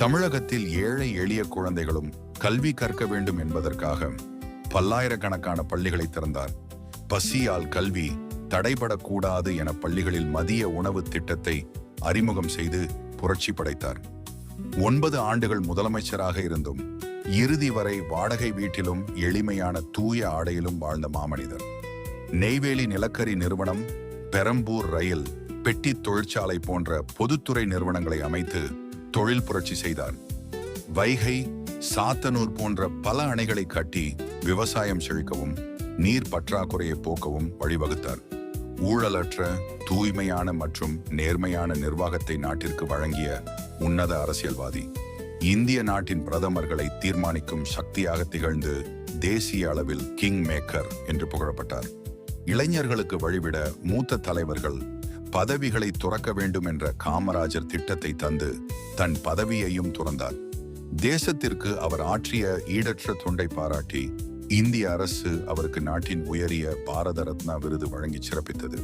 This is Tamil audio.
தமிழகத்தில் ஏழை எளிய குழந்தைகளும் கல்வி கற்க வேண்டும் என்பதற்காக பல்லாயிரக்கணக்கான பள்ளிகளை திறந்தார். பசியால் கல்வி தடைபடக்கூடாது என பள்ளிகளில் மதிய உணவு திட்டத்தை அறிமுகம் செய்து புரட்சி படைத்தார். 9 ஆண்டுகள் முதலமைச்சராக இருந்தும் இறுதி வரை வாடகை வீட்டிலும் எளிமையான தூய ஆடையிலும் வாழ்ந்த மாமனிதர். நெய்வேலி நிலக்கரி நிறுவனம், பெரம்பூர் ரயில் பெட்டி தொழிற்சாலை போன்ற பொதுத்துறை நிறுவனங்களை அமைத்து தொழில் புரட்சி செய்தார். வைகை, சாத்தனூர் போன்ற பல அணைகளை கட்டி விவசாயம் செழிக்கவும் நீர் பற்றாக்குறையை போக்கவும் வழிவகுத்தார். ஊழலற்ற, தூய்மையான மற்றும் நேர்மையான நிர்வாகத்தை நாட்டிற்கு வழங்கிய உன்னத அரசியல்வாதி. இந்திய நாட்டின் பிரதமர்களை தீர்மானிக்கும் சக்தியாக திகழ்ந்து தேசிய அளவில் கிங் மேக்கர் என்று புகழப்பட்டார். இளைஞர்களுக்கு வழிவிட மூத்த தலைவர்கள் பதவிகளை துறக்க வேண்டும் என்ற காமராஜர் திட்டத்தை தந்து தன் பதவியையும் துறந்தார். தேசத்திற்கு அவர் ஆற்றிய ஈடற்ற தொண்டை பாராட்டி இந்திய அரசு அவருக்கு நாட்டின் உயரிய பாரத ரத்னா விருது வழங்கி சிறப்பித்தது.